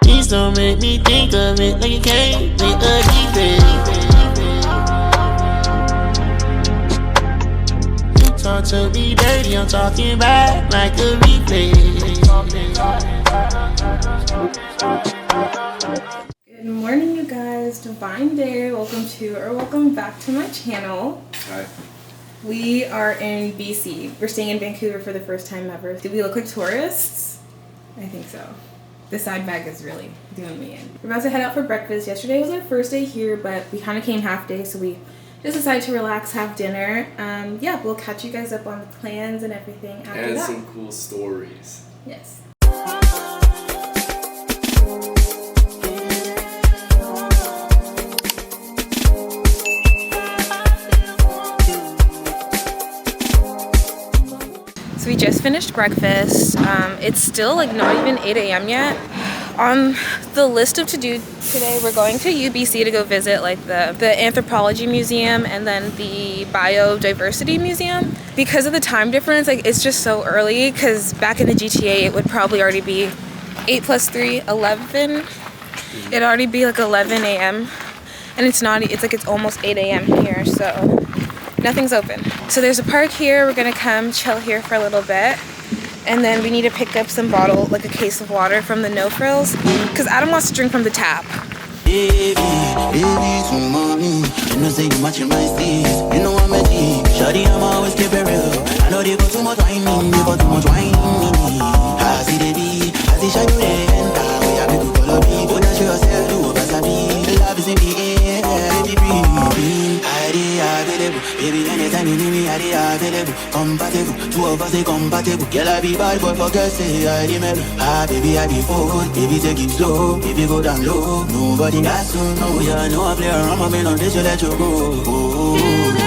Please don't make me think of it like you came with a defect. You talk to me dirty, I'm talking back like a replay. Good morning, you guys. Divine day. Welcome back to my channel. Hi. We are in BC. We're staying in Vancouver for the first time ever. Do we look like tourists? I think so. The side bag is really doing me in. We're about to head out for breakfast. Yesterday was our first day here, but we kind of came half day, so we just decided to relax, have dinner. Yeah, we'll catch you guys up on the plans and everything after that. And some cool stories. Yes. So we just finished breakfast. It's still like not even 8 a.m. yet. On the list of to-do today, we're going to UBC to go visit like the Anthropology Museum and then the Biodiversity Museum. Because of the time difference, like it's just so early, because back in the GTA it would probably already be 8 plus 3, 11. It'd already be like 11 a.m. and it's almost 8 a.m. here, so nothing's open. So there's a park here. We're gonna come chill here for a little bit. And then we need to pick up some bottle, like a case of water from the No Frills, because Adam wants to drink from the tap. Baby, so mommy, you know say you matching my steez. You know I'm a G, shawty I'm always keep it real. I know they got too much wine, I see the beat, I see shawty they enter. We have to follow me, but not yourself, do what I be. Love is in the air, baby breathe. Baby, anytime you need me, I available. Compatible, two of us they compatible. Girl, I be bad, but for girls say I remember. Baby, I be forward. Baby, take it slow. Baby, go down low. Nobody got to know. Yeah, I know I play around, my man on this, you let you go.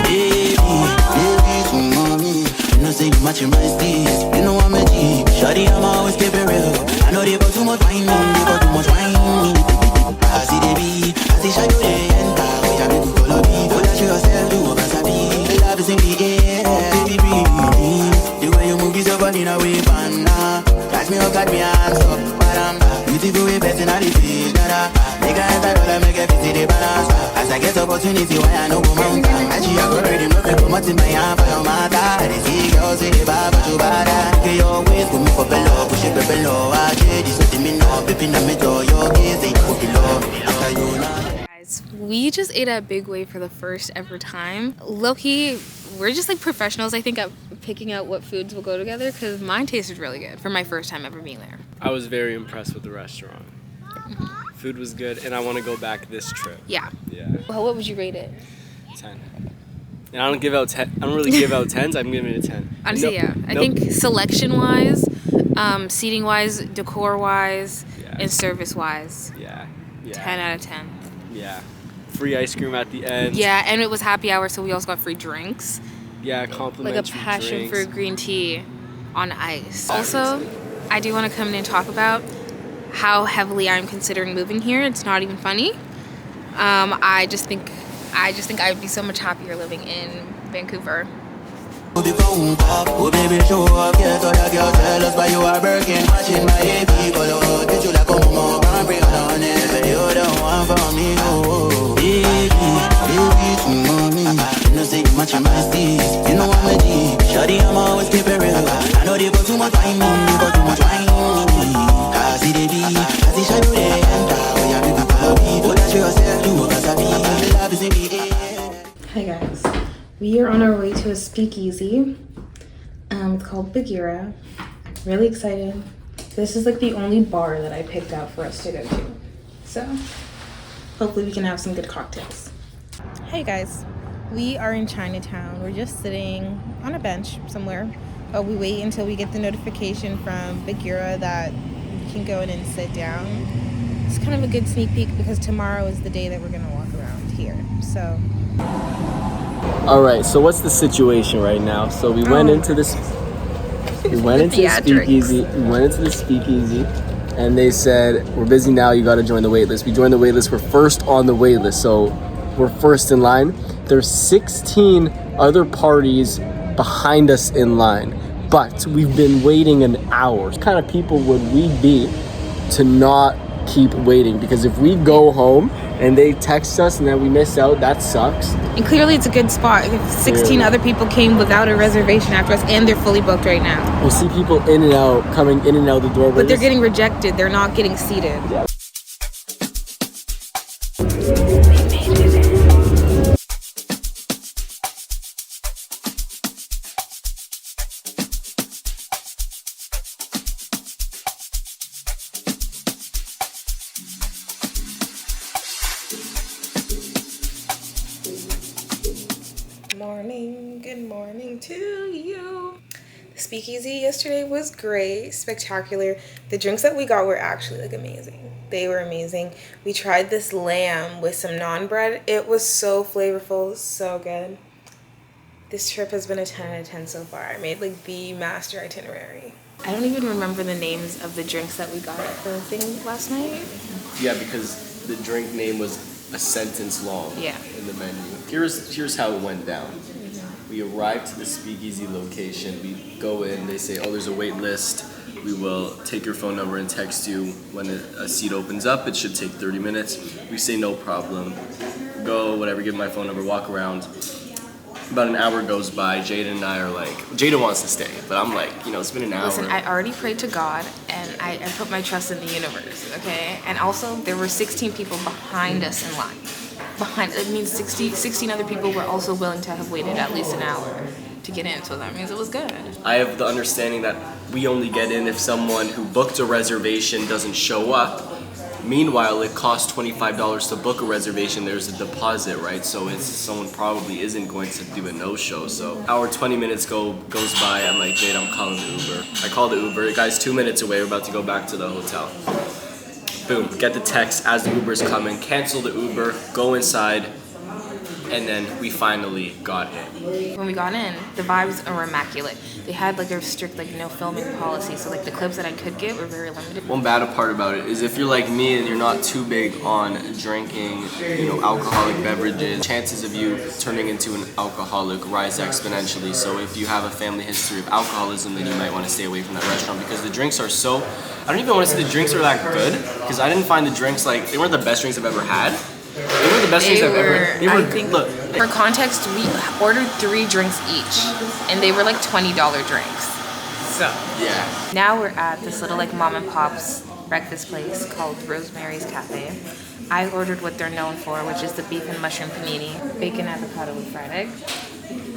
Baby, so mommy, you know say you matching my steez. You know I'm a G. Shawty, I'm always keep it real. I know they got too much wine, they got too much wine. I see the beat, I see shawty they enter. We have to follow me, but that's yourself, do what I be. Love is in the air, baby breathe. The way you move is so funny in a way, banana. Catch me up, got me hands up, badam. Beautiful way, best in all the fish, nada. Make a enter, all I make a visit the balance. As I get opportunity, why I know go mountain. Actually, I go ready, no paper, much in my hand, for your matter. They see girls, say they bad, but you bad. Okay, your ways, put me for below, push it below. I did this, let me know, peeping at me door, your gaze, they go below. After you know. We just ate at Big Wave for the first ever time. Low-key, we're just like professionals, I think, at picking out what foods will go together, because mine tasted really good for my first time ever being there. I was very impressed with the restaurant. Food was good, and I want to go back this trip. Yeah. Yeah. Well, what would you rate it? 10. And I don't really give out 10s. I'm giving it a 10. Honestly, yeah. I think selection-wise, seating-wise, decor-wise, and service-wise. Yeah. 10 out of 10. Yeah. Free ice cream at the end. Yeah, and it was happy hour, so we also got free drinks. Yeah, complimentary like a passion drinks. fruit green tea on ice. Also, I do want to come in and talk about how heavily I'm considering moving here. It's not even funny. I just think I would be so much happier living in Vancouver. Oh baby, show up, get all that girl jealous, but you are working, watching my AP color. Did you like a mama, can't bring it on it, but you're the one for me, oh. Baby, to mommy, you know say you matching my steez. You know I'm a G, shawty, I'm always keep it real. I know they got too much wine, they got too much wine. I see the beat, I see shawty they enter. We are people for me, but that's yourself, do what I be. Love is in the air. Hi guys. We are on our way to a speakeasy. It's called Bagheera. Really excited. This is like the only bar that I picked out for us to go to. So hopefully we can have some good cocktails. Hey guys, we are in Chinatown. We're just sitting on a bench somewhere. We wait until we get the notification from Bagheera that we can go in and sit down. It's kind of a good sneak peek because tomorrow is the day that we're gonna walk around here. So. All right, so what's the situation right now? So we went into this. We went into the speakeasy. We went into the speakeasy, and they said we're busy now. You got to join the wait list. We joined the wait list. We're first on the wait list, so we're first in line. There's 16 other parties behind us in line. but we've been waiting an hour. What kind of people would we be to not keep waiting? Because if we go home and they text us and then we miss out, that sucks. And clearly it's a good spot. If 16 other people came without a reservation after us, and they're fully booked right now. We'll see people in and out, coming in and out the door. But they're getting rejected. They're not getting seated. Yeah. Good morning to you. The Speakeasy yesterday was great, spectacular. The drinks that we got were actually like amazing. They were amazing. We tried this lamb with some naan bread. It was so flavorful, so good. This trip has been a 10 out of 10 so far. I made like the master itinerary. I don't even remember the names of the drinks that we got at the thing last night. Yeah, because the drink name was a sentence long in the menu. Here's how it went down. We arrived to the Speakeasy location. We go in, they say, oh, there's a wait list. We will take your phone number and text you when a seat opens up. It should take 30 minutes. We say no problem. Go, whatever, give my phone number, walk around. About an hour goes by. Jada and I are like, Jada wants to stay, but I'm like, it's been an hour. Listen, I already prayed to God, and I put my trust in the universe, okay? And also, there were 16 people behind us in line. It means 16 other people were also willing to have waited at least an hour to get in, so that means it was good. I have the understanding that we only get in if someone who booked a reservation doesn't show up. Meanwhile, it costs $25 to book a reservation. There's a deposit, right? So someone probably isn't going to do a no-show. So hour 20 minutes goes by. I'm like, Jade, I'm calling the Uber. I call the Uber. The guy's 2 minutes away. We're about to go back to the hotel. Boom, get the text as the Uber's coming, cancel the Uber, go inside, and then we finally got in. When we got in, the vibes are immaculate. They had like a strict no filming policy, so like the clips that I could get were very limited. One bad part about it is if you're like me and you're not too big on drinking, alcoholic beverages, chances of you turning into an alcoholic rise exponentially. So if you have a family history of alcoholism, then you might want to stay away from that restaurant because the drinks are so, I don't even want to say the drinks are that good because I didn't find the drinks they weren't the best drinks I've ever had. They were the best drinks I've ever. They were, look. For context, we ordered 3 drinks each, and they were like $20 drinks. So yeah. Now we're at this little mom and pop's breakfast place called Rosemary's Cafe. I ordered what they're known for, which is the beef and mushroom panini, bacon avocado with fried egg.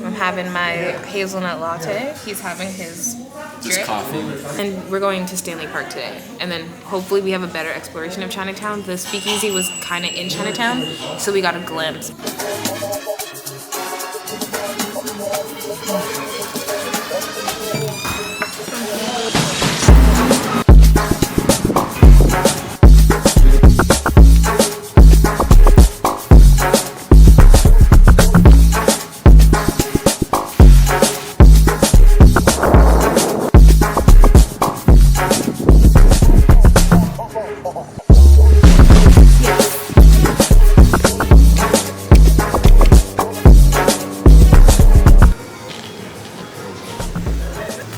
I'm having my hazelnut latte. He's having his Just coffee. And we're going to Stanley Park today. And then hopefully we have a better exploration of Chinatown. The Speakeasy was kind of in Chinatown, so we got a glimpse.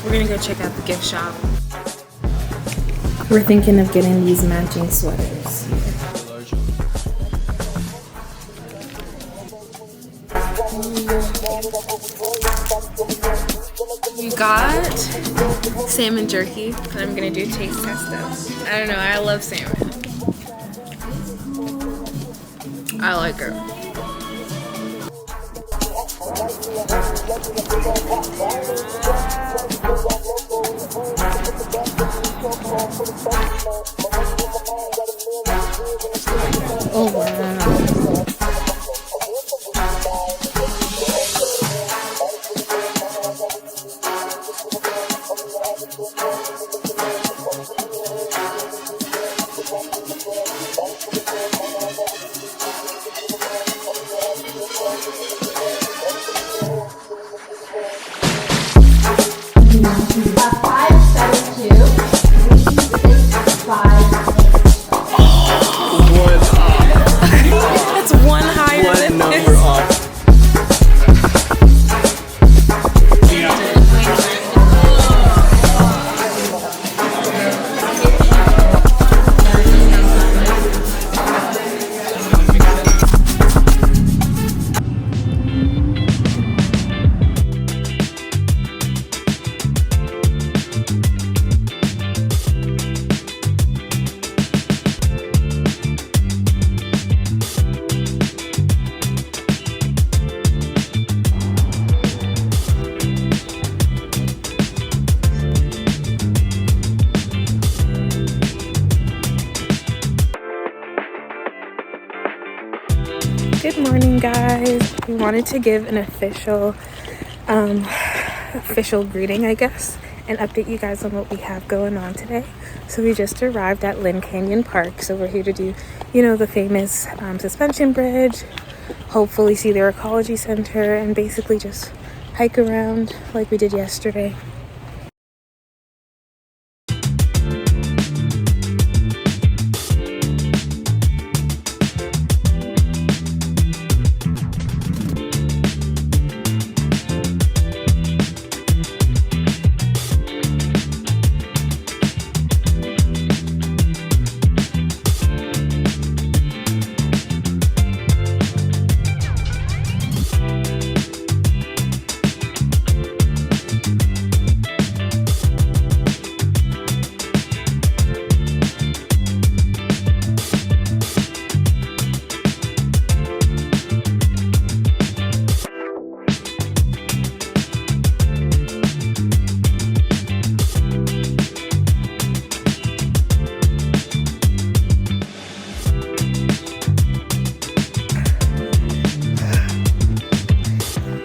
We're gonna go check out the gift shop. We're thinking of getting these matching sweaters. We got salmon jerky that I'm gonna do taste test of. I don't know, I love salmon. I like it. Oh wow. Good morning, guys. We wanted to give an official greeting, I guess, and update you guys on what we have going on today. So we just arrived at Lynn Canyon Park. So we're here to do, the famous suspension bridge, hopefully see their ecology center, and basically just hike around like we did yesterday.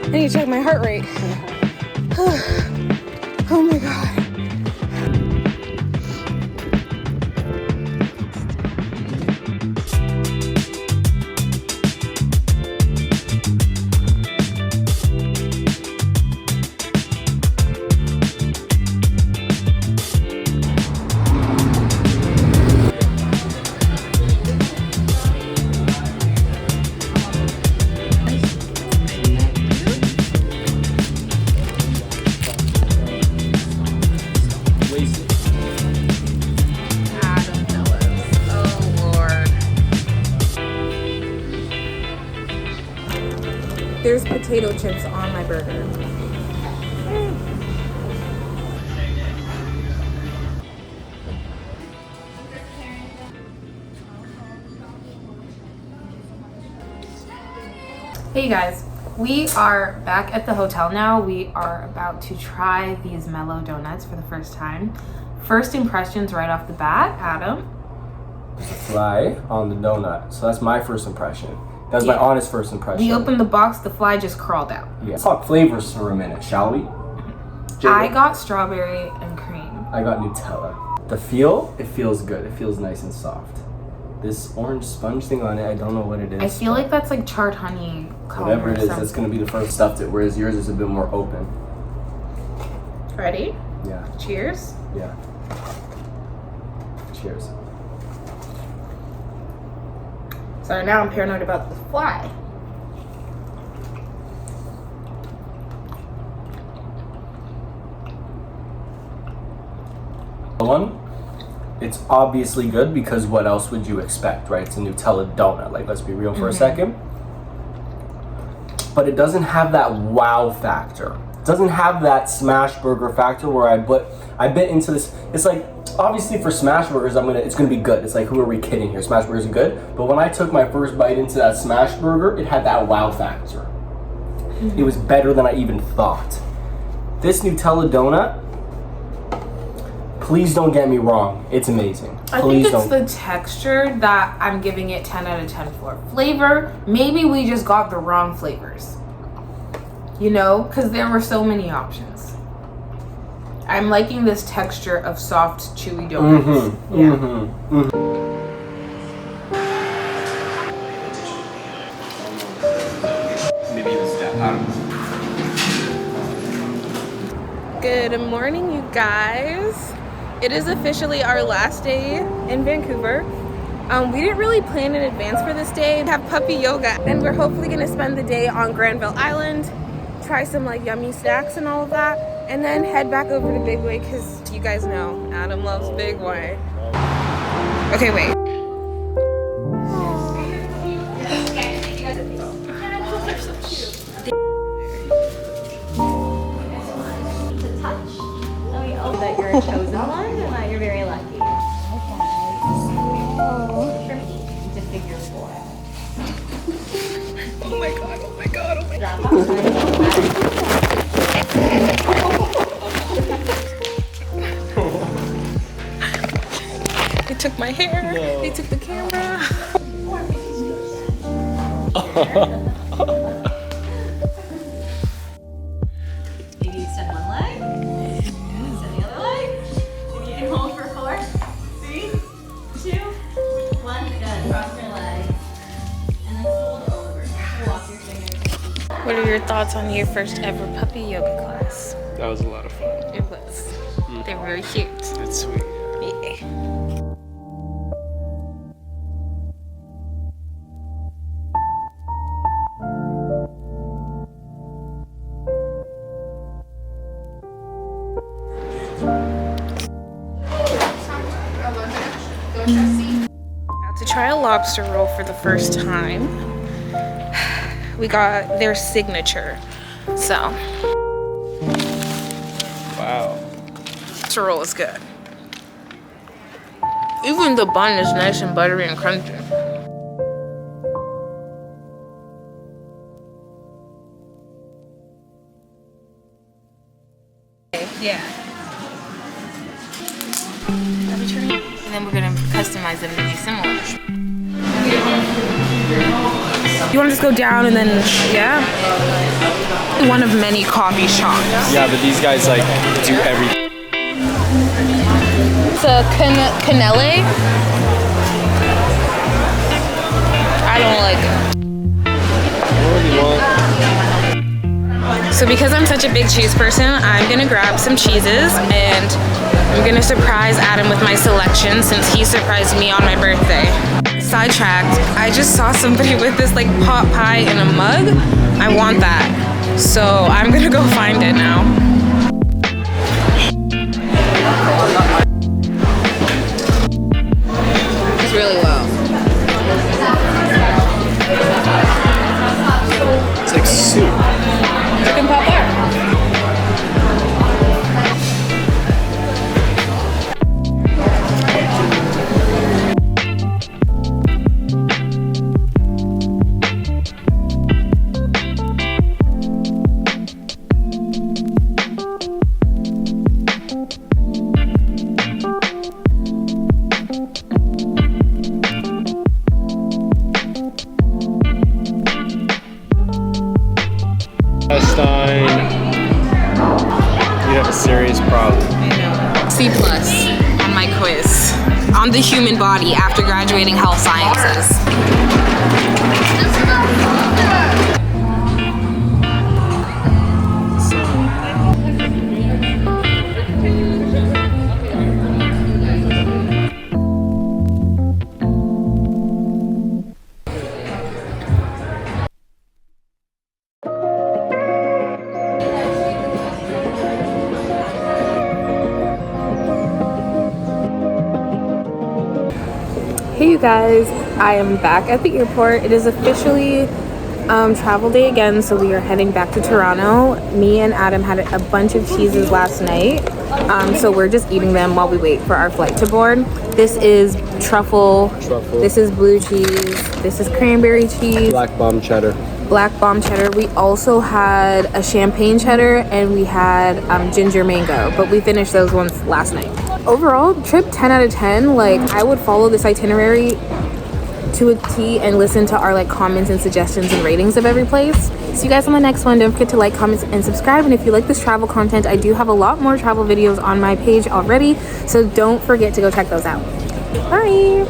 I need to check my heart rate. Oh my God. There's potato chips on my burger. Hey guys, we are back at the hotel now. We are about to try these mellow donuts for the first time. First impressions right off the bat, Adam. Fly on the donut. So that's my first impression. That's my honest first impression. We opened the box, the fly just crawled out. Yeah. Let's talk flavors for a minute, shall we? I got strawberry and cream. I got Nutella. The feel, it feels good. It feels nice and soft. This orange sponge thing on it, I don't know what it is. I feel like that's like charred honey. Whatever it is, that's gonna be the first stuff that, whereas yours is a bit more open. Ready? Yeah. Cheers. Yeah. Cheers. So now I'm paranoid about the fly. One, it's obviously good because what else would you expect, right? It's a Nutella donut. Like, let's be real for a second. But it doesn't have that wow factor. It doesn't have that smash burger factor where I bit into this. It's like, obviously for smash burgers, it's gonna be good. It's like, who are we kidding here? Smash burgers are good. But when I took my first bite into that smash burger, it had that wow factor. It was better than I even thought. This Nutella donut, please don't get me wrong, it's amazing. I think it's the texture that I'm giving it 10 out of 10 for. Flavor, maybe we just got the wrong flavors. Because there were so many options. I'm liking this texture of soft, chewy donuts. Maybe even step. I don't know. Good morning, you guys. It is officially our last day in Vancouver. We didn't really plan in advance for this day. We have puppy yoga, and we're hopefully gonna spend the day on Granville Island, try some yummy snacks and all of that, and then head back over to Big Way because you guys know Adam loves Big Way. Okay, wait. That you're a chosen one and that you're very lucky. To figure 4. Oh my god, oh my god, oh my god. They took my hair, they took the camera. Maybe extend one leg. Extend the other leg. If you can hold for 4, 3, 2, 1. Good. Cross your legs. And then fold over. Walk your fingers. What are your thoughts on your first ever puppy yoga class? That was a lot of fun. It was. They were very cute. It's sweet. Yeah. About to try a lobster roll for the first time. We got their signature. So, Wow. lobster roll is good. Even the bun is nice and buttery and crunchy. Yeah. And then we're gonna customize them to be similar. You wanna just go down and then, yeah? One of many coffee shops. Yeah, but these guys like do everything. It's a cannelle. I don't like it. What do you want? So because I'm such a big cheese person, I'm gonna grab some cheeses and I'm gonna surprise Adam with my selection since he surprised me on my birthday. Sidetracked, I just saw somebody with this like pot pie in a mug. I want that. So I'm gonna go find it now. It's really low. It's like soup. Chicken pot pie. You have a serious problem. C+ on my quiz on the human body after graduating health sciences. Hey you guys, I am back at the airport. It is officially travel day again, so we are heading back to Toronto. Me and Adam had a bunch of cheeses last night, so we're just eating them while we wait for our flight to board. This is truffle. This is blue cheese, this is cranberry cheese, Black bomb cheddar. We also had a champagne cheddar and we had ginger mango, but we finished those ones last night. Overall, trip 10 out of 10. Like, I would follow this itinerary to a T and listen to our like comments and suggestions and ratings of every place. See you guys on the next one. Don't forget to like, comment, and subscribe. And if you like this travel content, I do have a lot more travel videos on my page already, so don't forget to go check those out. Bye.